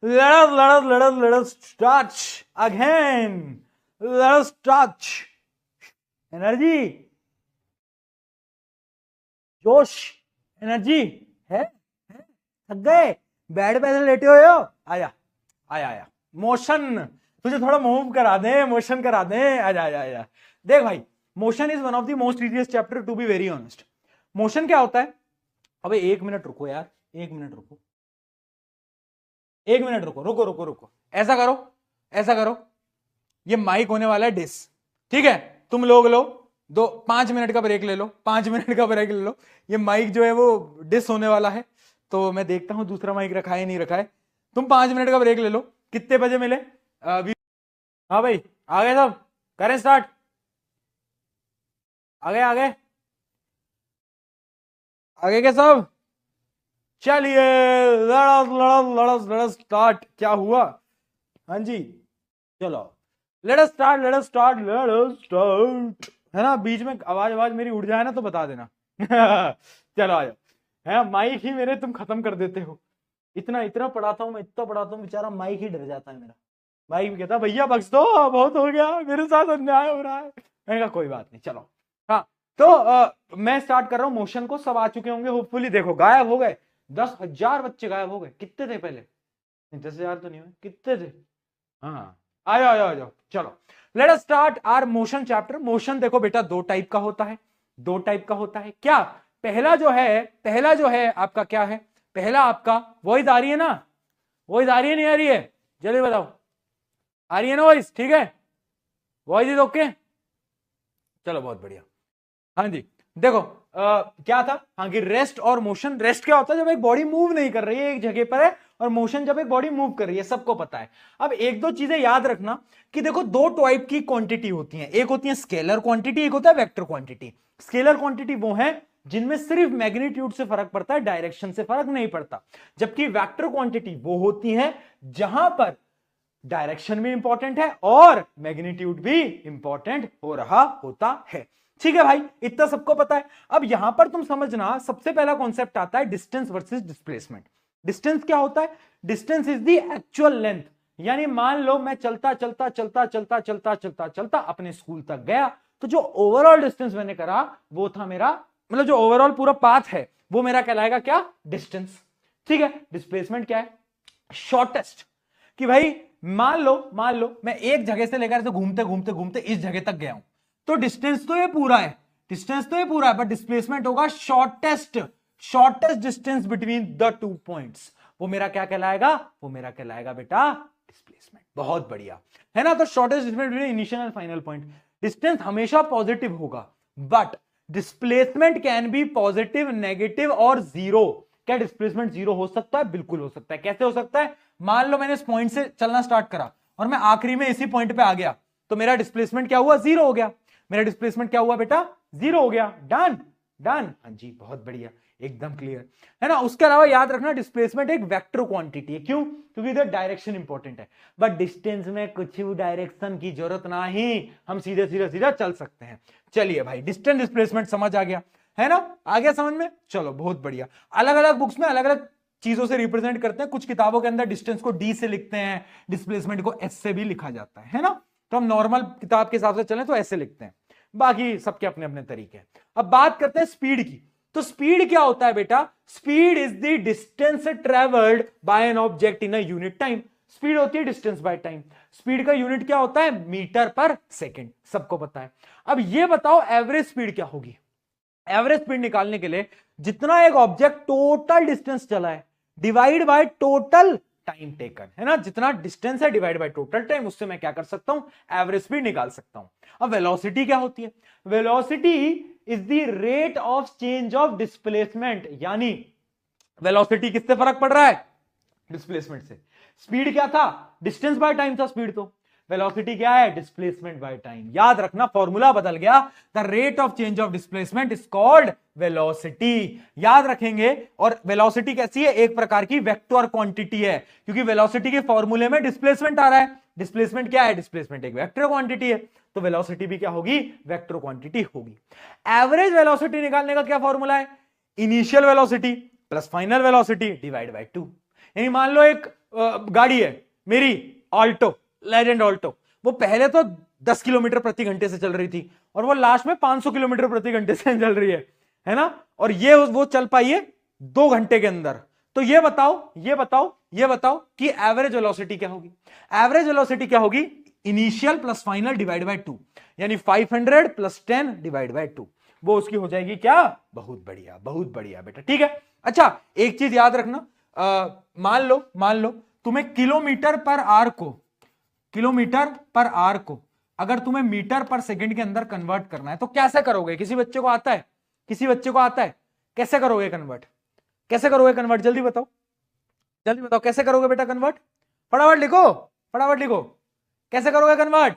let us start again. Let us start. Energy, जोश, energy है? थक गए? बेड पे लेटे हुए हो? आया आया आया, मोशन, तुझे थोड़ा मूव करा दे, मोशन करा दे, आजा आजा आजा। देख भाई, motion is one of the most tedious chapter, to be very honest. Motion क्या होता है? अबे 1 मिनट रुको यार, 1 मिनट रुको, 1 मिनट रुको रुको रुको रुको। ऐसा करो, ऐसा करो, ये माइक होने वाला है डिस, ठीक है? तुम लोग लो 5 मिनट का ब्रेक ले लो, 5 मिनट का ब्रेक ले लो। ये माइक जो है वो डिस होने वाला है, तो मैं देखता हूं दूसरा माइक रखा है नहीं रखा है। तुम 5 मिनट का ब्रेक ले लो। कितने बजे मिले? हाँ भाई, आ गए सब? करें स्टार्ट? आ गए आ गए आगे के सब? चलिए लड़स लड़स लड़स लड़स स्टार्ट। क्या हुआ? हाँ जी, चलो let us start, late us start, late us start. है ना, बीच में आवाज आवाज मेरी उड़ जाए ना तो बता देना। चलो आ जाओ। है माइक ही मेरे तुम खत्म कर देते हो। इतना इतना पढ़ाता हूँ मैं, इतना पढ़ाता हूँ, बेचारा माइक ही डर जाता है मेरा। माइक भी कहता भैया बख्श दो, बहुत हो गया, मेरे साथ अन्याय हो रहा है। मैंने कहा कोई बात नहीं, चलो। हाँ, तो मैं स्टार्ट कर रहा हूँ। मोशन को सब आ चुके होंगे होपफुली। देखो गायब हो गए 10,000 बच्चे, गायब हो गए। कितने थे पहले? 10,000 तो नहीं हुए, कितने थे? हाँ, आ जाओ आ जाओ, चलो let us start our motion chapter. Motion देखो बेटा, दो टाइप का होता है, दो टाइप का होता है। क्या? पहला जो है आपका क्या है? पहला आपका वॉइस आ रही है ना? वॉइस आ रही है नहीं आ रही है? जल्दी बताओ, आ रही है ना वॉइस? ठीक है, वॉइस इज ओके, चलो बहुत बढ़िया। हाँ जी, देखो क्या था? हाँ कि रेस्ट और मोशन। रेस्ट क्या होता है? जब एक बॉडी मूव नहीं कर रही है, एक जगह पर है, और मोशन जब एक बॉडी मूव कर रही है, सबको पता है। अब एक दो चीजें याद रखना कि देखो दो टाइप की क्वांटिटी होती हैं, एक होती है स्केलर क्वांटिटी, एक होता है वेक्टर क्वांटिटी। स्केलर क्वांटिटी वो है जिनमें सिर्फ मैग्नीट्यूड से फर्क पड़ता है, डायरेक्शन से फर्क नहीं पड़ता। जबकि वेक्टर क्वांटिटी वो होती है जहां पर डायरेक्शन भी इंपॉर्टेंट है और मैग्नीट्यूड भी इंपॉर्टेंट हो रहा होता है। ठीक है भाई, इतना सबको पता है। अब यहां पर तुम समझना, सबसे पहला कॉन्सेप्ट आता है डिस्टेंस वर्सेस डिस्प्लेसमेंट। डिस्टेंस क्या होता है? Distance is the actual length. यानी मान लो मैं चलता चलता चलता चलता चलता चलता चलता अपने स्कूल तक गया, तो जो ओवरऑल डिस्टेंस मैंने करा वो था मेरा, मतलब जो ओवरऑल पूरा पाथ है वो मेरा कहलाएगा क्या? डिस्टेंस। ठीक है, डिस्प्लेसमेंट क्या है? शॉर्टेस्ट। कि भाई मान लो मैं एक जगह से लेकर घूमते घूमते घूमते इस जगह तक गया हूं, तो डिस्टेंस तो ये पूरा है, डिस्टेंस तो ये पूरा है, बट डिस्प्लेसमेंट होगा shortest, shortest distance between the 2 points. वो मेरा क्या कहलाएगा? वो मेरा कहलाएगा बेटा डिस्प्लेसमेंट। बहुत बढ़िया, है ना? तो shortest distance between initial and final point. Distance हमेशा पॉजिटिव होगा, but displacement can be positive, negative और जीरो। क्या डिस्प्लेसमेंट जीरो हो सकता है? बिल्कुल हो सकता है। कैसे हो सकता है? मान लो मैंने इस पॉइंट से चलना स्टार्ट करा और मैं आखिरी में इसी पॉइंट पे आ गया, तो मेरा डिस्प्लेसमेंट क्या हुआ? जीरो हो गया। मेरा डिस्प्लेसमेंट क्या हुआ बेटा? जीरो हो गया। डन डन, हाँ जी, बहुत बढ़िया, एकदम क्लियर, है ना? उसके अलावा याद रखना डिस्प्लेसमेंट एक वेक्टर क्वांटिटी है। क्यों? क्योंकि इधर डायरेक्शन इंपॉर्टेंट है, बट डिस्टेंस में कुछ भी डायरेक्शन की जरूरत नहीं, हम सीधे सीधे सीधा चल सकते हैं। चलिए भाई, डिस्टेंस डिस्प्लेसमेंट समझ आ गया, है ना? आ गया समझ में? चलो बहुत बढ़िया। अलग अलग बुक्स में अलग अलग चीजों से रिप्रेजेंट करते हैं। कुछ किताबों के अंदर डिस्टेंस को डी से लिखते हैं, डिस्प्लेसमेंट को एस से भी लिखा जाता है ना? तो हम नॉर्मल किताब के हिसाब से चलें तो ऐसे लिखते हैं, बाकी सबके अपने अपने तरीके हैं। अब बात करते हैं स्पीड की। तो स्पीड क्या होता है बेटा? Speed is the distance travelled by an object in a unit time. Speed होती है डिस्टेंस बाय टाइम। स्पीड का यूनिट क्या होता है? मीटर पर सेकेंड, सबको पता है। अब ये बताओ एवरेज स्पीड क्या होगी? एवरेज स्पीड निकालने के लिए जितना एक ऑब्जेक्ट टोटल डिस्टेंस चला है divide by total time taken, है ना? जितना डिस्टेंस है डिवाइड बाय टोटल टाइम, उससे मैं क्या कर सकता हूं? एवरेज स्पीड निकाल सकता हूं। अब वेलोसिटी क्या होती है? Velocity is the rate of change of displacement. यानी वेलोसिटी किससे फर्क पड़ रहा है? डिस्प्लेसमेंट से। स्पीड क्या था? डिस्टेंस बाय टाइम था स्पीड। तो वेलोसिटी क्या है? Displacement by time. याद रखना, फॉर्मूला बदल गया। The rate of change of displacement is called velocity. याद रखेंगे। और वेलोसिटी कैसी है? एक प्रकार की वेक्टर क्वांटिटी है, क्योंकि वेलोसिटी के फॉर्मूले में डिस्प्लेसमेंट आ रहा है। डिस्प्लेसमेंट क्या है? डिस्प्लेसमेंट एक वेक्टर क्वांटिटी है, तो वेलोसिटी भी क्या होगी? वेक्टर क्वांटिटी होगी। एवरेज वेलोसिटी निकालने का क्या फॉर्मूला है? Initial velocity plus final velocity divide by 2। यानी मान लो एक गाड़ी है मेरी ऑल्टो, लेजेंड ऑल्टो, वो पहले तो 10 किलोमीटर प्रति घंटे से चल रही थी और वो लास्ट में 500 किलोमीटर प्रति घंटे से चल रही है ना, और ये वो चल पाई है 2 घंटे के अंदर। तो ये बताओ कि एवरेज वेलोसिटी क्या होगी? एवरेज वेलोसिटी क्या होगी? Initial plus final divide by 2, यानी 500 प्लस 10 डिवाइड बाय 2, वो उसकी हो जाएगी क्या? बहुत बढ़िया बेटा, ठीक है। अच्छा एक चीज याद रखना, मान लो तुम्हें किलोमीटर पर आर को अगर तुम्हें मीटर पर सेकंड के अंदर कन्वर्ट करना है तो कैसे करोगे? किसी बच्चे को आता है? कैसे करोगे कन्वर्ट? जल्दी बताओ कैसे करोगे बेटा कन्वर्ट? फटाफट लिखो कैसे करोगे कन्वर्ट?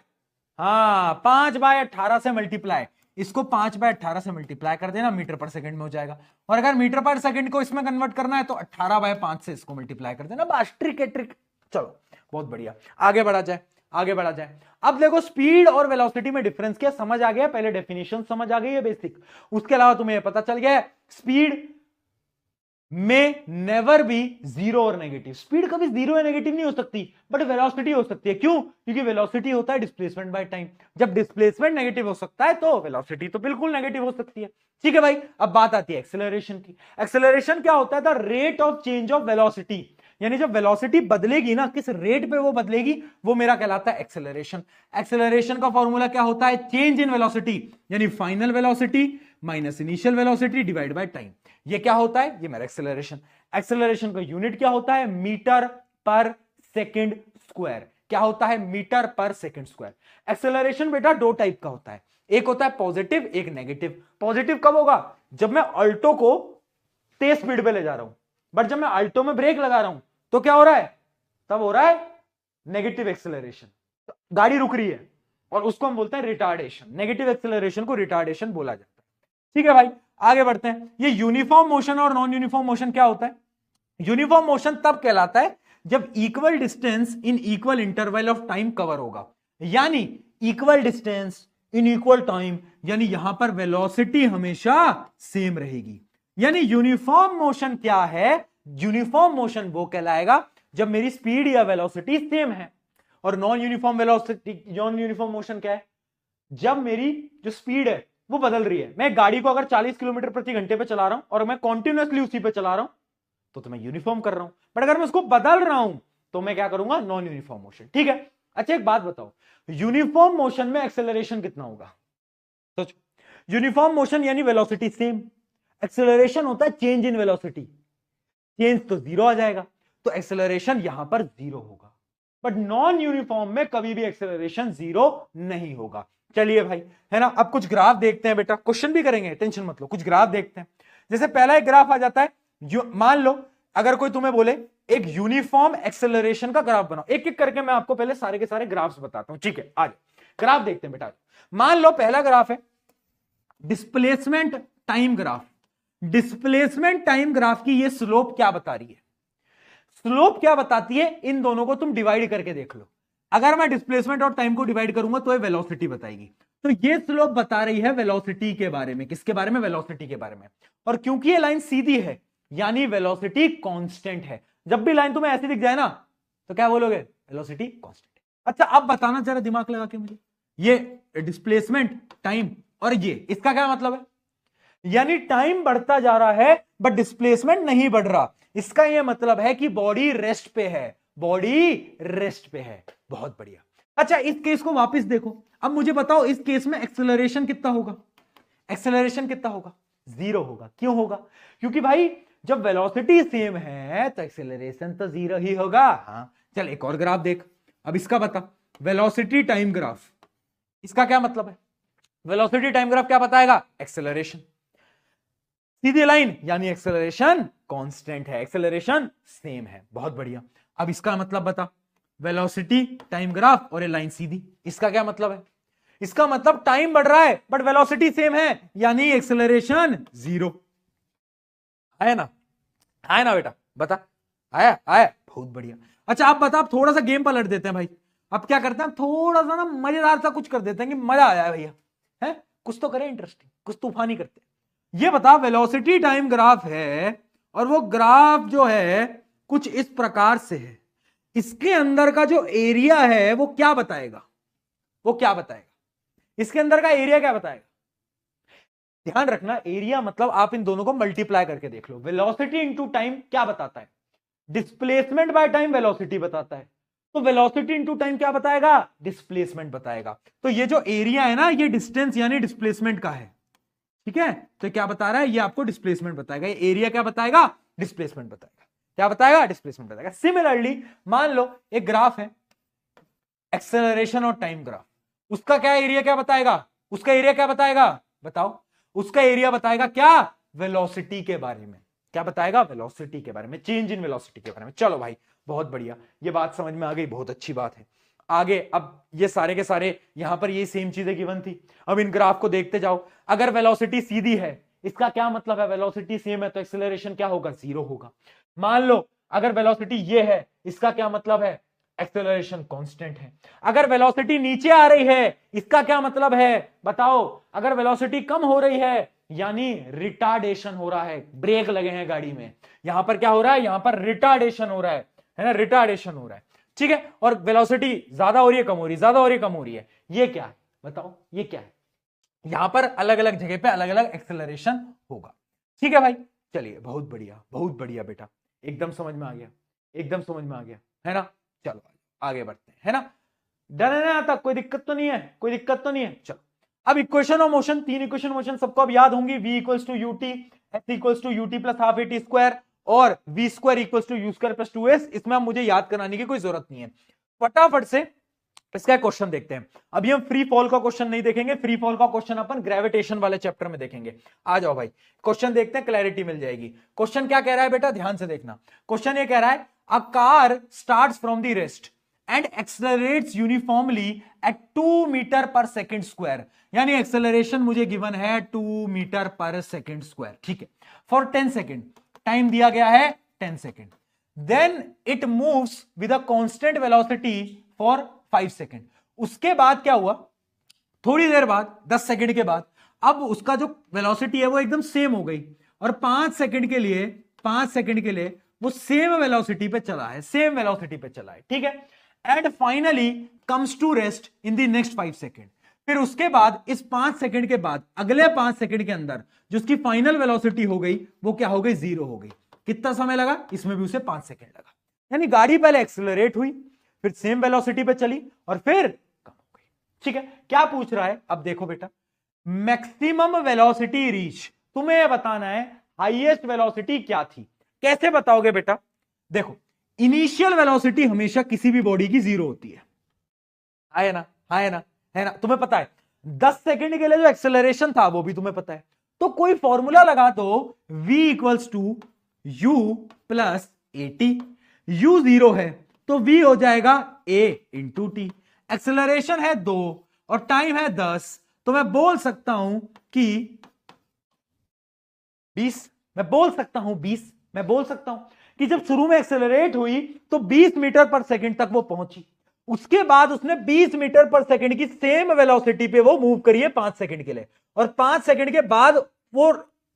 हाँ, 5/18 से मल्टीप्लाई, इसको 5/18 से मल्टीप्लाई कर देना, मीटर पर सेकंड में हो जाएगा। और अगर मीटर पर सेकंड को इसमें कन्वर्ट करना है तो 18/5 से इसको मल्टीप्लाई कर देना, बस ट्रिक है, ट्रिक। चलो बहुत बढ़िया, आगे बढ़ा जाए। अब देखो स्पीड और वेलोसिटी में डिफरेंस क्या समझ आ गया? पहले डेफिनेशन समझ आ गई है बेसिक, उसके अलावा तुम्हें पता चल गया स्पीड में नेवर बी जीरो और नेगेटिव। स्पीड कभी जीरो या नेगेटिव नहीं हो सकती, बट वेलोसिटी हो सकती है। क्यों? क्योंकि वेलोसिटी होता है डिस्प्लेसमेंट बाय टाइम। जब डिस्प्लेसमेंट नेगेटिव हो सकता है तो वेलोसिटी तो बिल्कुल नेगेटिव हो सकती है। ठीक है भाई, अब बात आती है एक्सेलरेशन की। एक्सेलरेशन क्या होता है? The rate of change of velocity, यानी जब वेलोसिटी बदलेगी ना, किस रेट पे वो बदलेगी, वो मेरा कहलाता है एक्सेलरेशन। एक्सेलरेशन का फॉर्मूला क्या होता है? चेंज इन वेलोसिटी, यानी final velocity minus initial velocity divide by time. ये क्या होता है? ये मेरा एक्सेलरेशन। एक्सेलरेशन का यूनिट क्या होता है? मीटर पर सेकंड स्क्वायर। क्या होता है? मीटर पर सेकंड स्क्वायर। एक्सेलरेशन बेटा 2 टाइप का होता है, एक होता है पॉजिटिव, एक नेगेटिव। पॉजिटिव कब होगा? जब मैं ऑल्टो को तेज स्पीड पे ले जा रहा हूं, बट जब मैं ऑल्टो में ब्रेक लगा रहा हूं तो क्या हो रहा है? तब हो रहा है नेगेटिव एक्सेलरेशन, तो गाड़ी रुक रही है और उसको हम बोलते हैं रिटार्डेशन। नेगेटिव एक्सेलरेशन को रिटार्डेशन बोला जाता है। ठीक है भाई, आगे बढ़ते हैं। ये यूनिफॉर्म मोशन और नॉन यूनिफॉर्म मोशन क्या होता है? यूनिफॉर्म मोशन तब कहलाता है जब equal distance in equal interval of time cover होगा, यानी equal distance in equal time, यानी यहां पर वेलोसिटी हमेशा सेम रहेगी। यानी यूनिफॉर्म मोशन क्या है? यूनिफॉर्म मोशन वो कहलाएगा जब मेरी स्पीड या वेलोसिटी सेम है। और नॉन यूनिफॉर्म मोशन क्या है? जब मेरी जो स्पीड है वो बदल रही है। मैं गाड़ी को अगर 40 किलोमीटर प्रति घंटे पे चला रहा हूं और मैं कॉन्टिन्यूअसली उसी पे चला रहा हूं तो मैं यूनिफॉर्म कर रहा हूं, बट अगर मैं उसको बदल रहा हूं तो मैं क्या करूंगा? Non uniform motion. ठीक है। अच्छा एक बात बताओ, यूनिफॉर्म मोशन में एक्सेलरेशन कितना होगा? सोचो, यूनिफॉर्म मोशन यानी वेलोसिटी सेम, एक्सेलरेशन होता है चेंज इन वेलोसिटी, चेंज तो 0 आ जाएगा, तो एक्सेलरेशन यहां पर 0 होगा। बट नॉन यूनिफॉर्म में कभी भी एक्सेलरेशन 0 नहीं होगा। चलिए भाई, है ना, अब कुछ ग्राफ देखते हैं बेटा, क्वेश्चन भी करेंगे, टेंशन मत लो, कुछ ग्राफ देखते हैं। जैसे पहला एक ग्राफ आ जाता है, मान लो अगर कोई तुम्हें बोले एक यूनिफॉर्म एक्सेलरेशन का ग्राफ बनाओ, एक एक करके मैं आपको पहले सारे के सारे ग्राफ्स बताता हूं। ठीक है, आज ग्राफ देखते हैं बेटा। मान लो पहला ग्राफ है displacement time graph. Displacement time graph की ये स्लोप क्या बता रही है? स्लोप क्या बताती है? इन दोनों को तुम डिवाइड करके देख लो। अगर मैं डिस्प्लेसमेंट और टाइम को डिवाइड करूंगा तो ये वेलोसिटी बताएगी। तो ये स्लोप बता रही है वेलोसिटी के बारे में। किसके बारे में? वेलोसिटी के बारे में। और क्योंकि ये लाइन सीधी है यानी वेलोसिटी कांस्टेंट है। जब भी लाइन तुम्हें ऐसी दिख जाए ना तो क्या बोलोगे? वेलोसिटी कांस्टेंट है। अच्छा अब बताना जरा दिमाग लगा के मुझे, ये डिस्प्लेसमेंट टाइम और ये इसका क्या मतलब है? यानी टाइम बढ़ता जा रहा है बट डिस्प्लेसमेंट नहीं बढ़ रहा। इसका यह मतलब है कि बॉडी रेस्ट पे है, बॉडी रेस्ट पे है। बहुत बढ़िया। अच्छा इस केस को वापस देखो, अब मुझे बताओ इस केस में एक्सेलरेशन कितना होगा? एक्सेलरेशन कितना होगा? 0 होगा। क्यों होगा? क्योंकि भाई जब वेलोसिटी सेम है तो एक्सेलरेशन तो 0 ही होगा। हाँ चल एक और ग्राफ देख, अब इसका बता, वेलोसिटी टाइम ग्राफ, इसका क्या मतलब है? वेलोसिटी टाइम ग्राफ क्या बताएगा? एक्सेलरेशन। सीधी लाइन यानी एक्सेलरेशन कांस्टेंट है, एक्सेलरेशन सेम है। बहुत बढ़िया। अब इसका मतलब बता, वेलोसिटी टाइम ग्राफ और ये लाइन सीधी, इसका क्या मतलब है? इसका मतलब टाइम बढ़ रहा है बट वेलोसिटी सेम है यानी एक्सेलरेशन 0। आया ना? आया ना बेटा? बता, आया? आया, बहुत बढ़िया। अच्छा आप बता, आप थोड़ा सा गेम पलट देते हैं भाई। अब क्या करते हैं, थोड़ा सा ना मजेदार सा कुछ कर देते हैं कि मजा आया भैया, है कुछ तो करें इंटरेस्टिंग, कुछ तूफानी करते हैं। ये बता, वेलोसिटी टाइम ग्राफ है और वो ग्राफ जो है कुछ इस प्रकार से है। इसके अंदर का जो एरिया है वो क्या बताएगा, वो क्या बताएगा, इसके अंदर का एरिया क्या बताएगा। ध्यान रखना, एरिया मतलब आप इन दोनों को मल्टीप्लाई करके देख लो। वेलोसिटी इंटू टाइम क्या बताता है, डिस्प्लेसमेंट बाय टाइम वेलोसिटी बताता है। तो वेलोसिटी इंटू टाइम क्या बताएगा, डिस्प्लेसमेंट बताएगा। तो ये जो एरिया है ना, ये डिस्टेंस यानी डिस्प्लेसमेंट का है, ठीक है। तो क्या बता रहा है, ये आपको डिस्प्लेसमेंट बताएगा। ये एरिया क्या बताएगा, डिस्प्लेसमेंट बताएगा। क्या बताएगा, डिस्प्लेसमेंट बताएगा। सिमिलरली मान लो एक ग्राफ है, एक्सेलरेशन और टाइम ग्राफ, उसका क्या एरिया क्या बताएगा, उसका एरिया क्या बताएगा, बताओ। उसका एरिया बताएगा क्या, वेलोसिटी के बारे में। क्या बताएगा, वेलोसिटी के बारे में, चेंज इन वेलोसिटी के बारे में। चलो भाई बहुत बढ़िया, ये बात समझ में आ गई, बहुत अच्छी बात है। आगे अब ये सारे के सारे यहां पर ये सेम चीजें गिवन थी। अब इन ग्राफ को देखते जाओ। अगर वेलोसिटी सीधी है, इसका क्या मतलब है, वेलोसिटी सेम है तो एक्सेलरेशन क्या होगा, जीरो होगा। मान लो अगर वेलोसिटी ये है, इसका क्या मतलब है, एक्सेलरेशन कांस्टेंट है। अगर वेलोसिटी नीचे आ रही है, इसका क्या मतलब है बताओ। अगर वेलोसिटी कम हो रही है यानी रिटार्डेशन हो रहा है, ब्रेक लगे हैं गाड़ी में। यहां पर क्या हो रहा है, यहां पर रिटार्डेशन हो रहा है ना, रिटार्डेशन हो रहा है, ठीक है। और वेलोसिटी ज्यादा हो रही है, कम हो रही है, ज्यादा हो रही है, कम हो रही है, ये क्या है बताओ, ये क्या है। यहां पर अलग अलग जगह पे अलग अलग एक्सेलरेशन होगा, ठीक है भाई। चलिए बहुत बढ़िया, बहुत बढ़िया बेटा, एकदम समझ में आ गया, एकदम समझ में आ गया, है ना। चलो आगे बढ़ते हैं, है ना। डर है ना यहाँ तक, कोई दिक्कत तो नहीं है, कोई दिक्कत तो नहीं है। चलो अब इक्वेशन ऑफ मोशन, तीन इक्वेशन मोशन सबको अब याद होंगी। v equals to u t, s equals to u t plus half a t square और v square equals to u square plus 2s। इसमें मुझे याद कराने की कोई जरूरत नहीं है। फटाफट से इसका क्वेश्चन देखते हैं। अभी हम फ्री फॉल का क्वेश्चन नहीं देखेंगे, फ्री फॉल का क्वेश्चन अपन ग्रेविटेशन वाले चैप्टर में देखेंगे। आ जाओ भाई क्वेश्चन देखते हैं, क्लैरिटी मिल जाएगी। क्वेश्चन क्या कह रहा है बेटा, ध्यान से देखना। क्वेश्चन ये कह रहा है, a car starts from the rest and accelerates uniformly at 2 metre per second square. यानी एक्सेलरेशन मुझे गिवन है 2 मीटर पर सेकेंड स्क्वायर, ठीक है, फॉर 10 सेकेंड। टाइम दिया गया है 10 second. Then it moves with a constant velocity for 5 second. उसके बाद क्या हुआ, थोड़ी देर बाद 10 सेकेंड के बाद अब उसका जो वेलोसिटी है वो एकदम सेम हो गई और 5 सेकेंड के लिए, 5 सेकेंड के लिए वो सेम वेलोसिटी पे चला है, सेम वेलोसिटी पे चला है, ठीक है। And finally comes to rest in the next 5 second. फिर उसके बाद इस 5 सेकेंड के बाद अगले 5 सेकेंड के अंदर जो उसकी फाइनल वेलोसिटी हो गई वो क्या हो गई, जीरो हो गई। कितना समय लगा, इसमें भी उसे 5 सेकेंड लगा। यानी गाड़ी पहले एक्सेलरेट हुई, फिर सेम वेलोसिटी पे चली और फिर कम हो गई, ठीक है। क्या पूछ रहा है, अब देखो बेटा, मैक्सिमम वेलोसिटी रीच, तुम्हें यह बताना है हाईएस्ट वेलोसिटी क्या थी। कैसे बताओगे बेटा, देखो इनिशियल वेलोसिटी हमेशा किसी भी बॉडी की जीरो होती है ना, है ना, है ना। तुम्हें पता है 10 सेकेंड के लिए जो एक्सेलरेशन था वो भी तुम्हें पता है। तो कोई फॉर्मूला लगा दो, v equals to u plus a t. U zero है तो v हो जाएगा a इंटू टी। एक्सेलरेशन है 2 और टाइम है 10, तो मैं बोल सकता हूं कि 20। मैं बोल सकता हूं 20, मैं बोल सकता हूं कि जब शुरू में एक्सेलरेट हुई तो 20 मीटर पर सेकंड तक वो पहुंची। उसके बाद उसने 20 मीटर पर सेकंड की सेम वेलोसिटी पे वो मूव करी है 5 सेकंड के लिए, और 5 सेकंड के बाद वो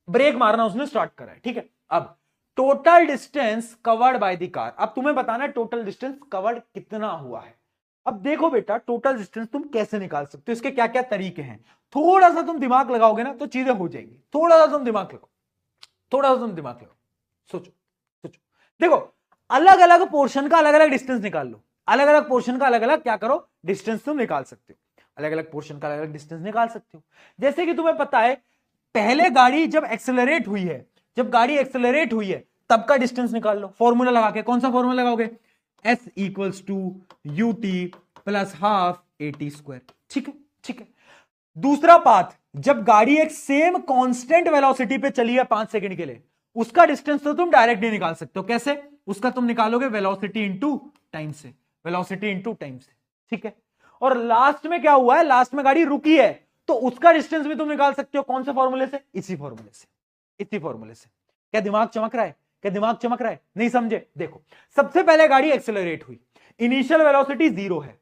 ब्रेक मारना उसने स्टार्ट करा है, ठीक है। अब total distance covered by the car, अब तुम्हें बताना है टोटल डिस्टेंस कवर्ड कितना हुआ है। अब देखो बेटा टोटल डिस्टेंस तुम कैसे निकाल सकते हो, इसके क्या क्या तरीके हैं। थोड़ा सा तुम दिमाग लगाओगे ना तो चीजें हो जाएंगी। थोड़ा सा तुम दिमाग लगाओ, थोड़ा सा तुम दिमाग लगाओ, सोचो सोचो। देखो अलग अलग पोर्शन का अलग अलग डिस्टेंस निकाल लो, अलग अलग पोर्शन का अलग अलग क्या करो, डिस्टेंस तुम निकाल सकते हो, अलग अलग पोर्शन का अलग अलग डिस्टेंस निकाल सकते हो। जैसे कि तुम्हें पता है पहले गाड़ी जब एक्सेलरेट हुई है, जब गाड़ी एक्सेलरेट हुई है तब का डिस्टेंस निकाल लो फॉर्मूला लगा के। कौन सा फॉर्मूला लगाओगे, s equals to u t plus half a t square, ठीक है, ठीक है। दूसरा पाथ, जब गाड़ी एक सेम कांस्टेंट वेलोसिटी पे चली है 5 सेकंड के लिए, उसका डिस्टेंस तो तुम डायरेक्ट नहीं निकाल सकते हो। कैसे, उसका तुम निकालोगे वेलोसिटी इंटू टाइम से, वेलोसिटी इंटू टाइम से, ठीक है। और लास्ट में क्या हुआ है, लास्ट में गाड़ी रुकी है तो उसका डिस्टेंस भी तुम निकाल सकते हो। कौन से फॉर्मूले से, इसी फॉर्मूले से, इसी फॉर्मूले से। क्या दिमाग चमक रहा है, क्या दिमाग चमक रहा है, नहीं समझे। देखो सबसे पहले गाड़ी एक्सेलरेट हुई, इनिशियल वेलोसिटी 0 है,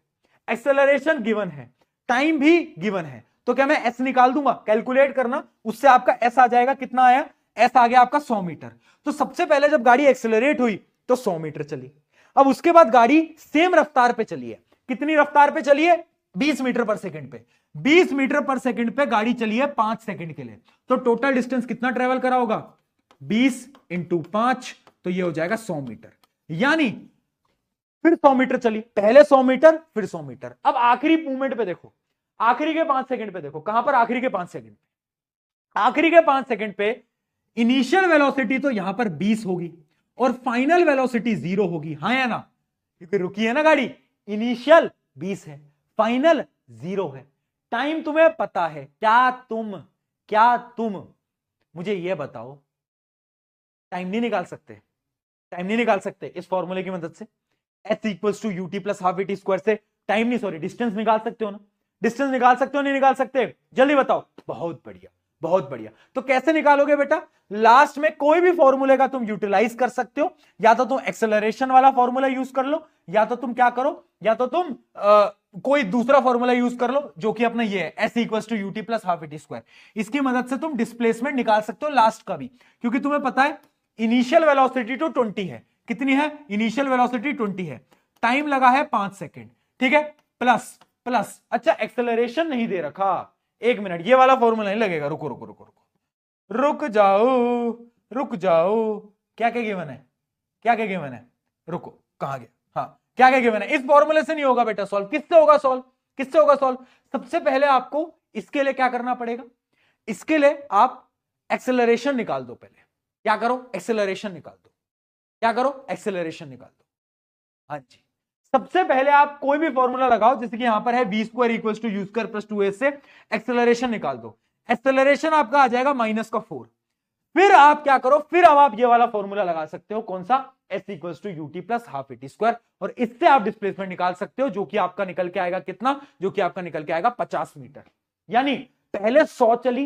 एक्सेलरेशन गिवन है, टाइम भी गिवन है, तो क्या मैं s निकाल दूंगा, कैलकुलेट करना, उससे आपका s आ जाएगा। कितना आया, s आ गया आपका 100 मीटर। तो सबसे पहले जब गाड़ी एक्सेलरेट हुई तो 100 मीटर चली। अब उसके बाद गाड़ी सेम रफ्तार पे चली है, कितनी रफ्तार पे चली है? 20 मीटर पर सेकंड पे। 20 मीटर पर सेकंड पे गाड़ी चली है 5 सेकंड के लिए, तो टोटल डिस्टेंस कितना ट्रेवल करा होगा? 20 इंटू 5, तो ये हो जाएगा 100 मीटर। यानी फिर 100 मीटर चली, पहले 100 मीटर फिर 100 मीटर। अब आखिरी मूवमेंट पे देखो, आखिरी के 5 सेकंड पे देखो, कहां पर? आखिरी के 5 सेकंड पे। आखिरी के 5 सेकंड पे इनिशियल वेलोसिटी तो यहां पर 20 होगी और फाइनल वेलोसिटी 0 होगी, हाँ या ना? क्योंकि रुकी है ना गाड़ी, इनिशियल 20 है, फाइनल 0 है। टाइम तुम्हें पता है, क्या तुम मुझे यह बताओ, टाइम नहीं निकाल सकते? टाइम नहीं निकाल सकते इस फॉर्मूले की मदद से? H equals to u t plus half t square से टाइम नहीं, सॉरी, डिस्टेंस निकाल सकते हो ना? डिस्टेंस निकाल सकते हो नहीं निकाल सकते? जल्दी बताओ। बहुत बढ़िया, बहुत बढ़िया। तो कैसे निकालोगे बेटा? लास्ट में कोई भी फॉर्मूले का तुम यूटिलाइज कर सकते हो, या तो तुम एक्सेलरेशन वाला फॉर्मूला यूज कर लो, या तो तुम क्या करो, या तो तुम कोई दूसरा फॉर्मूला यूज कर लो, जो कि अपना ये है s equals to u t plus half t square. इसकी मदद से तुम डिस्प्लेसमेंट निकाल सकते हो लास्ट का भी, क्योंकि तुम्हें पता है इनिशियल वेलोसिटी तो 20 है। कितनी है? इनिशियल वेलोसिटी 20 है, टाइम लगा है 5 सेकंड, ठीक है? प्लस प्लस, अच्छा एक्सेलरेशन नहीं दे रखा, एक मिनट, ये वाला फॉर्मूला नहीं लगेगा, रुको रुको रुको रुको, रुक जाओ, क्या क्या गिवन है? क्या क्या गिवन है? रुको, कहां गया? हाँ, क्या क्या गिवन है? इस फॉर्मूले से नहीं होगा बेटा सॉल्व। किससे होगा सॉल्व? किससे होगा सॉल्व? सबसे पहले आपको इसके लिए क्या करना पड़ेगा? इसके लिए आप एक्सेलरेशन निकाल दो। पहले क्या करो? एक्सेलरेशन निकाल दो। क्या करो? एक्सेलरेशन निकाल दो। हाँ जी, सबसे पहले आप कोई भी फॉर्मूला लगाओ, जैसे कि यहां पर है v square equals to u square plus 2a से एक्सेलरेशन निकाल दो। एक्सेलरेशन आपका आ जाएगा -4। फिर आप क्या करो? फिर अब आप ये वाला फॉर्मूला लगा सकते हो, कौन सा? s equals to u t plus half t square, और इससे आप डिस्प्लेसमेंट निकाल सकते हो, जो कि आपका निकल के आएगा कितना? जो कि आपका निकल के आएगा 50 मीटर। यानी पहले 100 चली,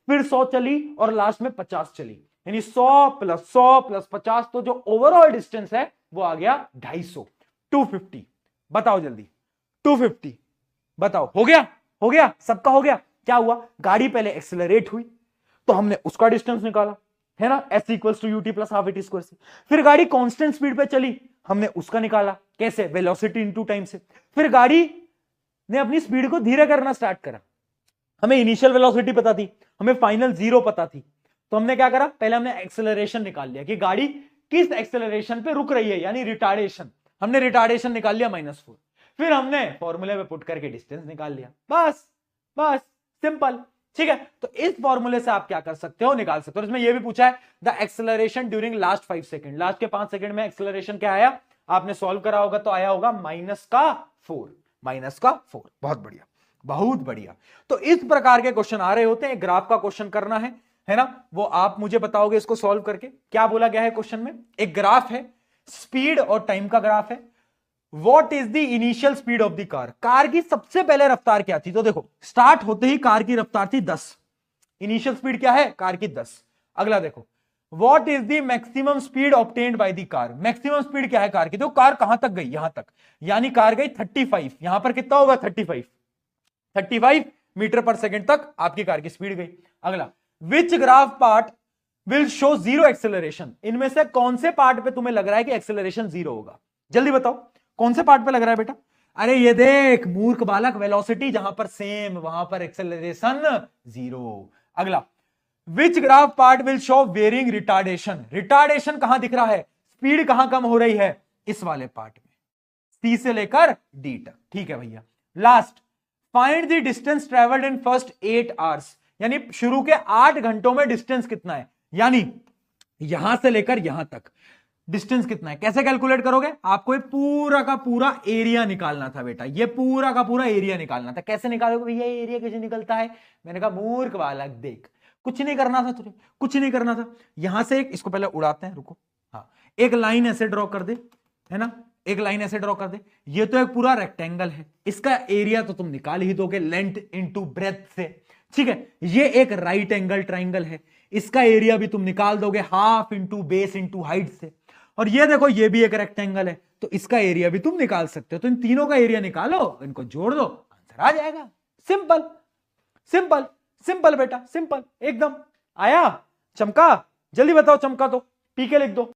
फिर 100 चली और लास्ट में 50 चली, यानी 100 प्लस 50, तो जो ओवरऑल डिस्टेंस है वो आ गया 250, 250। बताओ जल्दी, 250 बताओ। हो गया? हो गया? सबका हो गया? क्या हुआ? गाड़ी पहले एक्सेलरेट हुई तो हमने उसका डिस्टेंस निकाला, है ना, s equals to u t plus half t square से। फिर गाड़ी कांस्टेंट स्पीड पे चली, हमने उसका निकाला, कैसे? वेलोसिटी इनटू टाइम से। फिर गाड़ी ने अपनी स्पीड को धीरे करना स्टार्ट करा, हमें इनिशियल वेलोसिटी पता थी, हमें फाइनल 0 पता थी, तो हमने क्या करा? पहले हमने एक्सेलरेशन निकाल लिया कि गाड़ी किस एक्सेलरेशन पे रुक रही है, यानी रिटार्डेशन। हमने रिटार्डेशन निकाल लिया -4। फिर हमने फॉर्मूले में पुट करके डिस्टेंस निकाल लिया, बस बस, सिंपल। ठीक है, तो इस फॉर्मूले से आप क्या कर सकते हो? निकाल सकते हो। इसमें यह भी पूछा है the acceleration during last 5 second, last के 5 सेकंड में एक्सेलरेशन क्या आया? आपने सॉल्व करा होगा तो आया होगा -4, -4। बहुत बढ़िया, बहुत बढ़िया। तो इस प्रकार के क्वेश्चन आ रहे होते हैं। ग्राफ का क्वेश्चन करना है ना, वो आप मुझे बताओगे इसको सॉल्व करके। क्या बोला गया है क्वेश्चन में? एक ग्राफ है, स्पीड और टाइम का ग्राफ है। What is the initial speed of the car? Car की सबसे पहले रफ्तार क्या थी? तो देखो, स्टार्ट होते ही कार की रफ्तार थी 10। इनिशियल स्पीड क्या है? कार की 10। अगला देखो, What is the maximum speed obtained by the car? Maximum speed क्या है कार की? देखो कार कहां तक गई? यहां तक, यानी कार गई 35। यहां पर कितना होगा? 35 मीटर पर सेकंड तक आपकी कार की स्पीड गई। अगला, which graph part will show 0 acceleration? इनमें से कौन से पार्ट पे तुम्हें लग रहा है कि एक्सेलरेशन 0 होगा? जल्दी बताओ, कौन से पार्ट पे लग रहा है बेटा? अरे ये देख मूर्ख बालक, वेलोसिटी जहां पर सेम वहां पर एक्सेलरेशन 0। अगला, which graph part will show varying retardation? Retardation कहां दिख रहा है? स्पीड कहां कम हो रही है? इस वाले पार्ट में, सी से लेकर डी तक। ठीक है भैया। Last, find the distance travelled in first 8 hours, यानी शुरू के 8 घंटों में डिस्टेंस कितना है, यानी यहां से लेकर यहां तक डिस्टेंस कितना है। कैसे कैलकुलेट करोगे? आपको ये पूरा का पूरा एरिया निकालना था बेटा, ये पूरा का पूरा एरिया निकालना था। कैसे निकालोगे भैया? एरिया कैसे निकलता है? मैंने कहा मूर्ख बालक देख, कुछ नहीं करना था तुझे, कुछ नहीं करना था। यहां से एक, इसको पहले उड़ाते हैं, रुको। हाँ, एक लाइन ऐसे ड्रॉ कर दे, है ना, एक लाइन ऐसे ड्रॉ कर दे। ये तो एक पूरा रेक्टेंगल है, इसका एरिया तो तुम निकाल ही दोगे लेंथ इंटू ब्रेथ से। ठीक है, ये एक राइट एंगल ट्राइंगल है, इसका एरिया भी तुम निकाल दोगे half into base into height से। और ये देखो, ये भी एक रेक्टेंगल है, तो इसका एरिया भी तुम निकाल सकते हो। तो इन तीनों का एरिया निकालो, इनको जोड़ दो, आंसर आ जाएगा। सिंपल सिंपल सिंपल बेटा, सिंपल एकदम। आया? चमका? जल्दी बताओ, चमका तो पी के लिख दो।